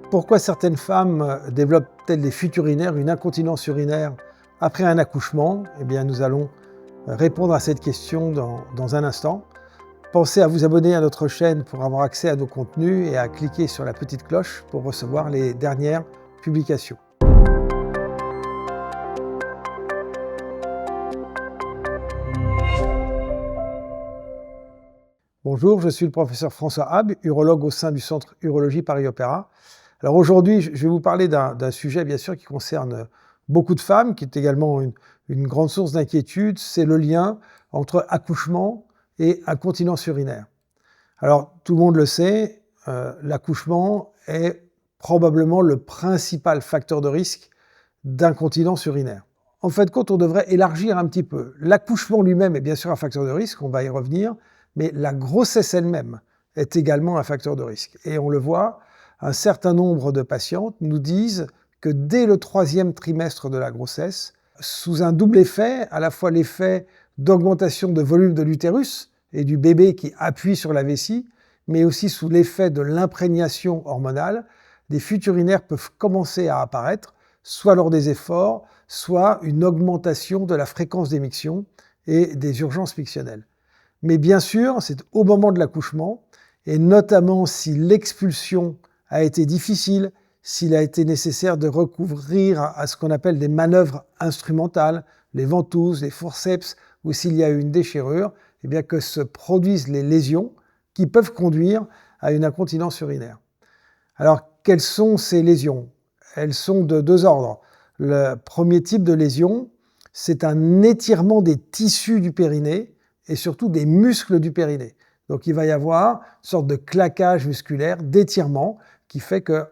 Pourquoi certaines femmes développent-elles des fuites urinaires, une incontinence urinaire après un accouchement? Eh bien, nous allons répondre à cette question dans un instant. Pensez à vous abonner à notre chaîne pour avoir accès à nos contenus et à cliquer sur la petite cloche pour recevoir les dernières publications. Bonjour, je suis le professeur François Habb, urologue au sein du Centre Urologie Paris-Opéra. Alors aujourd'hui, je vais vous parler d'un sujet bien sûr qui concerne beaucoup de femmes, qui est également une grande source d'inquiétude, c'est le lien entre accouchement et incontinence urinaire. Alors tout le monde le sait, l'accouchement est probablement le principal facteur de risque d'incontinence urinaire. En fait, quand on devrait élargir un petit peu, l'accouchement lui-même est bien sûr un facteur de risque, on va y revenir, mais la grossesse elle-même est également un facteur de risque. Et on le voit, un certain nombre de patientes nous disent que dès le 3e trimestre de la grossesse, sous un double effet, à la fois l'effet d'augmentation de volume de l'utérus et du bébé qui appuie sur la vessie, mais aussi sous l'effet de l'imprégnation hormonale, des fuites urinaires peuvent commencer à apparaître, soit lors des efforts, soit une augmentation de la fréquence d'émission et des urgences mictionnelles. Mais bien sûr, c'est au moment de l'accouchement, et notamment si l'expulsion a été difficile, s'il a été nécessaire de recourir à ce qu'on appelle des manœuvres instrumentales, les ventouses, les forceps, ou s'il y a eu une déchirure, eh bien que se produisent les lésions qui peuvent conduire à une incontinence urinaire. Alors, quelles sont ces lésions? Elles sont de deux ordres. Le premier type de lésion, c'est un étirement des tissus du périnée et surtout des muscles du périnée. Donc il va y avoir une sorte de claquage musculaire, d'étirement, qui fait que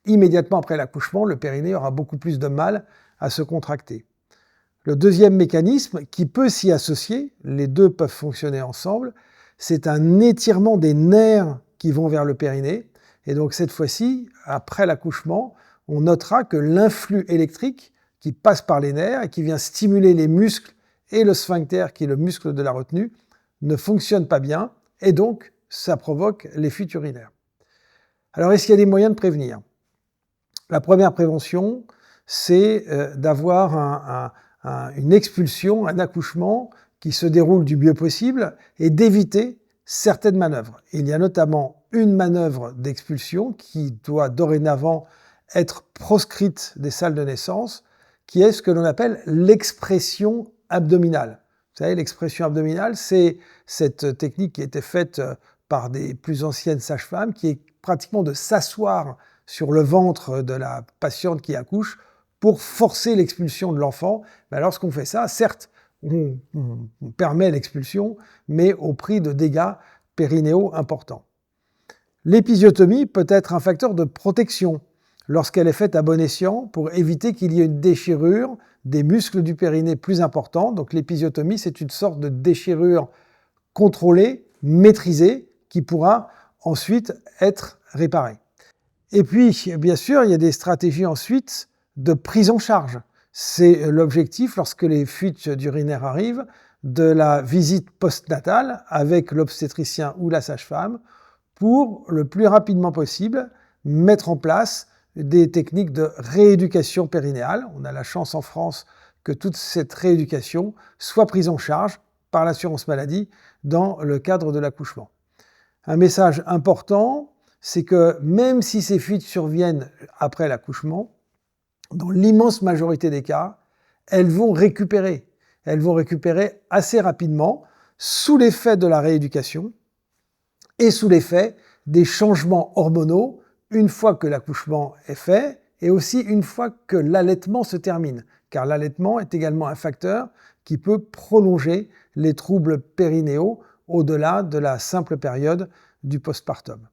immédiatement après l'accouchement, le périnée aura beaucoup plus de mal à se contracter. Le deuxième mécanisme qui peut s'y associer, les deux peuvent fonctionner ensemble, c'est un étirement des nerfs qui vont vers le périnée. Et donc cette fois-ci, après l'accouchement, on notera que l'influx électrique qui passe par les nerfs et qui vient stimuler les muscles et le sphincter, qui est le muscle de la retenue, ne fonctionne pas bien, et donc ça provoque les fuites urinaires. Alors, est-ce qu'il y a des moyens de prévenir? La première prévention, c'est d'avoir une expulsion, un accouchement qui se déroule du mieux possible et d'éviter certaines manœuvres. Il y a notamment une manœuvre d'expulsion qui doit dorénavant être proscrite des salles de naissance, qui est ce que l'on appelle l'expression abdominale. Vous savez, l'expression abdominale, c'est cette technique qui a été faite par des plus anciennes sages-femmes, qui est pratiquement de s'asseoir sur le ventre de la patiente qui accouche pour forcer l'expulsion de l'enfant. Mais lorsqu'on fait ça, certes, on permet l'expulsion, mais au prix de dégâts périnéaux importants. L'épisiotomie peut être un facteur de protection lorsqu'elle est faite à bon escient pour éviter qu'il y ait une déchirure des muscles du périnée plus importants. Donc l'épisiotomie, c'est une sorte de déchirure contrôlée, maîtrisée, qui pourra ensuite être réparée. Et puis, bien sûr, il y a des stratégies ensuite de prise en charge. C'est l'objectif, lorsque les fuites urinaires arrivent, de la visite postnatale avec l'obstétricien ou la sage-femme pour, le plus rapidement possible, mettre en place des techniques de rééducation périnéale. On a la chance en France que toute cette rééducation soit prise en charge par l'assurance maladie dans le cadre de l'accouchement. Un message important, c'est que même si ces fuites surviennent après l'accouchement, dans l'immense majorité des cas, elles vont récupérer. Elles vont récupérer assez rapidement sous l'effet de la rééducation et sous l'effet des changements hormonaux une fois que l'accouchement est fait et aussi une fois que l'allaitement se termine, car l'allaitement est également un facteur qui peut prolonger les troubles périnéaux au-delà de la simple période du postpartum.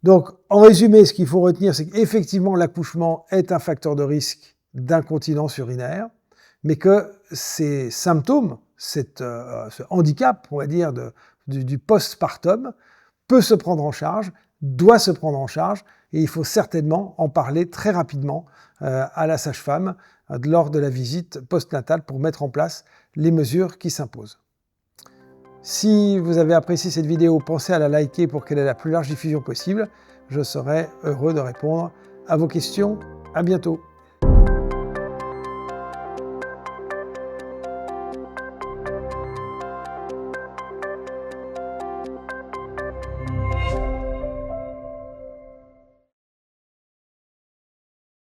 Donc, en résumé, ce qu'il faut retenir, c'est qu'effectivement, l'accouchement est un facteur de risque d'incontinence urinaire, mais que ces symptômes, ce handicap, on va dire, du postpartum, peut se prendre en charge, doit se prendre en charge, et il faut certainement en parler très rapidement à la sage-femme lors de la visite postnatale pour mettre en place les mesures qui s'imposent. Si vous avez apprécié cette vidéo, pensez à la liker pour qu'elle ait la plus large diffusion possible. je serai heureux de répondre à vos questions. À bientôt.